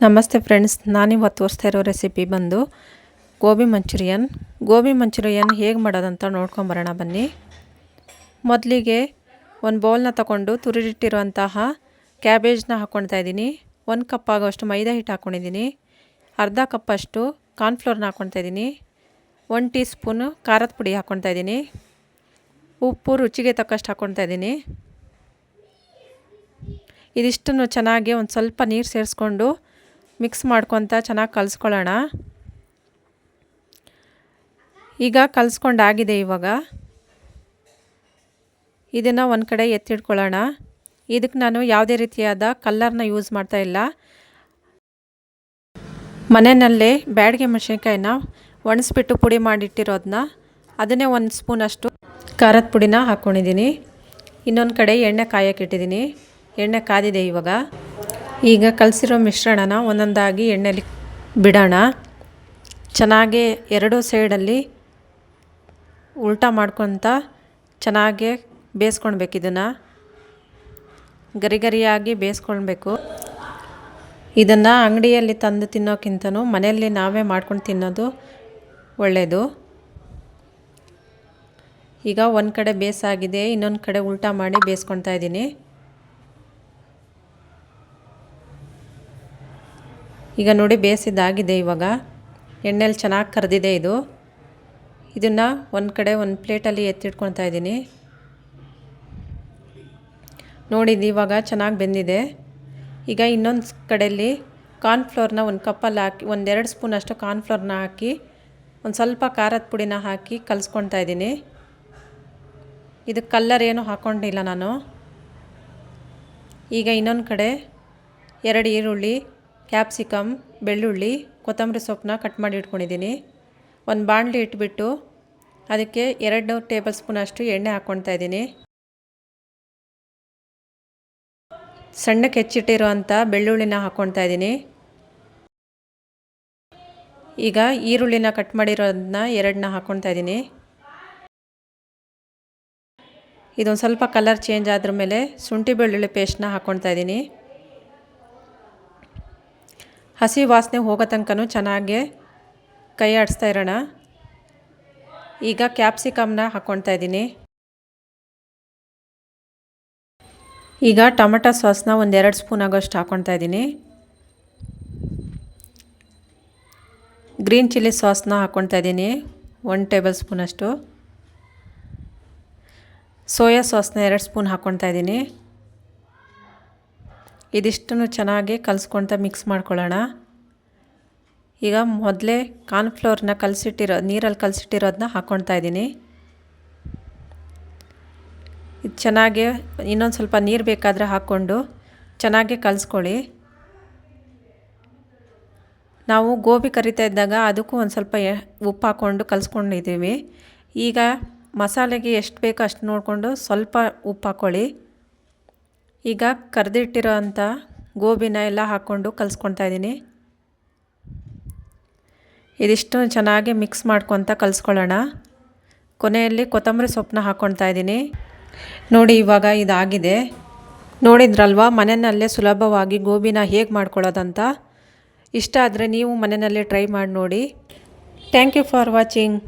ನಮಸ್ತೆ ಫ್ರೆಂಡ್ಸ್, ನಾನಿವತ್ತು ತೋರಿಸ್ತಾ ಇರೋ ರೆಸಿಪಿ ಬಂದು ಗೋಬಿ ಮಂಚೂರಿಯನ್ ಹೇಗೆ ಮಾಡೋದಂತ ನೋಡ್ಕೊಂಬರೋಣ ಬನ್ನಿ. ಮೊದಲಿಗೆ ಒಂದು ಬೌಲ್ನ ತಗೊಂಡು ತುರಿದಿಟ್ಟಿರುವಂತಹ ಕ್ಯಾಬೇಜ್ನ ಹಾಕ್ಕೊಳ್ತಾ ಇದ್ದೀನಿ. 1 ಕಪ್ ಆಗೋಷ್ಟು ಮೈದಾ ಹಿಟ್ಟು ಹಾಕ್ಕೊಂಡಿದ್ದೀನಿ. ಅರ್ಧ ಕಪ್ಪಷ್ಟು ಕಾರ್ನ್ಫ್ಲೋರ್ನ ಹಾಕ್ಕೊಳ್ತಾ ಇದ್ದೀನಿ. 1 ಟೀ ಸ್ಪೂನು ಖಾರದ ಪುಡಿ ಹಾಕ್ಕೊಳ್ತಾ ಇದ್ದೀನಿ. ಉಪ್ಪು ರುಚಿಗೆ ತಕ್ಕಷ್ಟು ಹಾಕ್ಕೊಳ್ತಾ ಇದ್ದೀನಿ. ಇದಿಷ್ಟನ್ನು ಚೆನ್ನಾಗಿ ಒಂದು ಸ್ವಲ್ಪ ನೀರು ಸೇರಿಸ್ಕೊಂಡು ಮಿಕ್ಸ್ ಮಾಡ್ಕೊತ ಚೆನ್ನಾಗಿ ಕಲಿಸ್ಕೊಳ್ಳೋಣ. ಈಗ ಕಲಿಸ್ಕೊಂಡಾಗಿದೆ. ಇವಾಗ ಇದನ್ನು ಒಂದು ಕಡೆ ಎತ್ತಿಟ್ಕೊಳ್ಳೋಣ. ಇದಕ್ಕೆ ನಾನು ಯಾವುದೇ ರೀತಿಯಾದ ಕಲ್ಲರ್ನ ಯೂಸ್ ಮಾಡ್ತಾ ಇಲ್ಲ. ಮನೆಯಲ್ಲೇ ಬ್ಯಾಡಗೆ ಮೆಣಸಿನ್ಕಾಯಿನ ಒಣಗಿಸ್ಬಿಟ್ಟು ಪುಡಿ ಮಾಡಿಟ್ಟಿರೋದನ್ನ ಅದನ್ನೇ 1 ಸ್ಪೂನಷ್ಟು ಖಾರದ ಪುಡಿನ ಹಾಕ್ಕೊಂಡಿದ್ದೀನಿ. ಇನ್ನೊಂದು ಕಡೆ ಎಣ್ಣೆ ಕಾಯಕ್ಕಿಟ್ಟಿದ್ದೀನಿ. ಎಣ್ಣೆ ಕಾದಿದೆ. ಈಗ ಕಲಸಿರೋ ಮಿಶ್ರಣನ ಒಂದೊಂದಾಗಿ ಎಣ್ಣೆಲಿ ಬಿಡೋಣ. ಚೆನ್ನಾಗಿ ಎರಡೂ ಸೈಡಲ್ಲಿ ಉಲ್ಟಾ ಮಾಡ್ಕೊತ ಚೆನ್ನಾಗಿ ಬೇಯಿಸ್ಕೊಳ್ಬೇಕು. ಇದನ್ನು ಗರಿಯಾಗಿ ಬೇಯಿಸ್ಕೊಳ್ಬೇಕು. ಇದನ್ನು ಅಂಗಡಿಯಲ್ಲಿ ತಂದು ತಿನ್ನೋಕ್ಕಿಂತನೂ ಮನೆಯಲ್ಲಿ ನಾವೇ ಮಾಡ್ಕೊಂಡು ತಿನ್ನೋದು ಒಳ್ಳೆಯದು. ಈಗ ಒಂದು ಕಡೆ ಬೇಯಿಸಾಗಿದೆ, ಇನ್ನೊಂದು ಕಡೆ ಉಲ್ಟಾ ಮಾಡಿ ಬೇಯಿಸ್ಕೊಳ್ತಾ ಇದ್ದೀನಿ. ಈಗ ನೋಡಿ ಬೇಯಿಸಿದ್ದಾಗಿದೆ. ಇವಾಗ ಎಣ್ಣೆಲಿ ಚೆನ್ನಾಗಿ ಕರೆದಿದೆ. ಇದನ್ನು ಒಂದು ಕಡೆ ಒಂದು ಪ್ಲೇಟಲ್ಲಿ ಎತ್ತಿಟ್ಕೊಳ್ತಾ ಇದ್ದೀನಿ. ನೋಡಿದ್ದು ಇವಾಗ ಚೆನ್ನಾಗಿ ಬೆಂದಿದೆ. ಈಗ ಇನ್ನೊಂದು ಕಡೆಯಲ್ಲಿ ಕಾರ್ನ್ಫ್ಲೋರ್ನ 1 ಕಪ್ಪಲ್ಲಿ ಹಾಕಿ 1-2 ಸ್ಪೂನಷ್ಟು ಕಾರ್ನ್ಫ್ಲೋರ್ನ ಹಾಕಿ ಒಂದು ಸ್ವಲ್ಪ ಖಾರದ ಪುಡಿನ ಹಾಕಿ ಕಲಿಸ್ಕೊಳ್ತಾ ಇದ್ದೀನಿ. ಇದಕ್ಕೆ ಕಲ್ಲರ್ ಏನು ಹಾಕ್ಕೊಂಡಿಲ್ಲ ನಾನು. ಈಗ ಇನ್ನೊಂದು ಕಡೆ 2 ಈರುಳ್ಳಿ, ಕ್ಯಾಪ್ಸಿಕಮ್, ಬೆಳ್ಳುಳ್ಳಿ, ಕೊತ್ತಂಬರಿ ಸೊಪ್ಪನ್ನ ಕಟ್ ಮಾಡಿ ಇಟ್ಕೊಂಡಿದ್ದೀನಿ. ಒಂದು ಬಾಣಲಿ ಇಟ್ಬಿಟ್ಟು ಅದಕ್ಕೆ 2 ಟೇಬಲ್ ಸ್ಪೂನಷ್ಟು ಎಣ್ಣೆ ಹಾಕ್ಕೊಳ್ತಾ ಇದ್ದೀನಿ. ಸಣ್ಣಕ್ಕೆ ಹೆಚ್ಚಿಟ್ಟಿರುವಂಥ ಬೆಳ್ಳುಳ್ಳಿನ ಹಾಕ್ಕೊಳ್ತಾ ಇದ್ದೀನಿ. ಈಗ ಈರುಳ್ಳಿನ ಕಟ್ ಮಾಡಿರೋದನ್ನ 2ನ ಹಾಕ್ಕೊಳ್ತಾ ಇದ್ದೀನಿ. ಇದೊಂದು ಸ್ವಲ್ಪ ಕಲರ್ ಚೇಂಜ್ ಆದ್ರ ಮೇಲೆ ಶುಂಠಿ ಬೆಳ್ಳುಳ್ಳಿ ಪೇಸ್ಟ್ನ ಹಾಕ್ಕೊಳ್ತಾ ಇದ್ದೀನಿ. ಹಸಿ ವಾಸನೆ ಹೋಗೋ ತನಕನೂ ಚೆನ್ನಾಗಿ ಕೈ ಆಡಿಸ್ತಾ ಇರೋಣ. ಈಗ ಕ್ಯಾಪ್ಸಿಕಮ್ನ ಹಾಕ್ಕೊಳ್ತಾ ಇದ್ದೀನಿ. ಈಗ ಟೊಮೆಟೊ ಸಾಸ್ನ 1-2 ಸ್ಪೂನ್ ಆಗೋಷ್ಟು ಹಾಕ್ಕೊಳ್ತಾ ಇದ್ದೀನಿ. ಗ್ರೀನ್ ಚಿಲ್ಲಿ ಸಾಸ್ನ ಹಾಕ್ಕೊಳ್ತಾ ಇದ್ದೀನಿ 1 ಟೇಬಲ್ ಸ್ಪೂನಷ್ಟು. ಸೋಯಾ ಸಾಸ್ನ 2 ಸ್ಪೂನ್ ಹಾಕ್ಕೊಳ್ತಾ ಇದ್ದೀನಿ. ಇದಿಷ್ಟನ್ನು ಚೆನ್ನಾಗಿ ಕಲಿಸ್ಕೊಳ್ತಾ ಮಿಕ್ಸ್ ಮಾಡ್ಕೊಳ್ಳೋಣ. ಈಗ ಮೊದಲೇ ಕಾರ್ನ್ಫ್ಲೋರ್ನ ನೀರಲ್ಲಿ ಕಲಸಿಟ್ಟಿರೋದನ್ನ ಹಾಕ್ಕೊಳ್ತಾ ಇದ್ದೀನಿ. ಇದು ಚೆನ್ನಾಗಿ ಇನ್ನೊಂದು ಸ್ವಲ್ಪ ನೀರು ಬೇಕಾದರೆ ಹಾಕ್ಕೊಂಡು ಚೆನ್ನಾಗಿ ಕಲಿಸ್ಕೊಳ್ಳಿ. ನಾವು ಗೋಬಿ ಕರಿತಾ ಇದ್ದಾಗ ಅದಕ್ಕೂ ಒಂದು ಸ್ವಲ್ಪ ಉಪ್ಪು ಹಾಕ್ಕೊಂಡು ಕಲಿಸ್ಕೊಂಡಿದ್ದೀವಿ. ಈಗ ಮಸಾಲೆಗೆ ಎಷ್ಟು ಬೇಕೋ ಅಷ್ಟು ನೋಡಿಕೊಂಡು ಸ್ವಲ್ಪ ಉಪ್ಪು ಹಾಕ್ಕೊಳ್ಳಿ. ಈಗ ಕರೆದಿಟ್ಟಿರೋ ಅಂಥ ಗೋಬಿನ ಎಲ್ಲ ಹಾಕ್ಕೊಂಡು ಕಲಿಸ್ಕೊಳ್ತಾ ಇದ್ದೀನಿ. ಇದಿಷ್ಟು ಚೆನ್ನಾಗಿ ಮಿಕ್ಸ್ ಮಾಡ್ಕೊತ ಕಲಿಸ್ಕೊಳ್ಳೋಣ. ಕೊನೆಯಲ್ಲಿ ಕೊತ್ತಂಬರಿ ಸೊಪ್ಪನ್ನ ಹಾಕ್ಕೊಳ್ತಾ ಇದ್ದೀನಿ. ನೋಡಿ ಇವಾಗ ಇದಾಗಿದೆ. ನೋಡಿದ್ರಲ್ವ ಮನೆಯಲ್ಲೇ ಸುಲಭವಾಗಿ ಗೋಬಿನ ಹೇಗೆ ಮಾಡ್ಕೊಳ್ಳೋದಂತ. ಇಷ್ಟ ಆದರೆ ನೀವು ಮನೆಯಲ್ಲೇ ಟ್ರೈ ಮಾಡಿ ನೋಡಿ. Thank you for watching.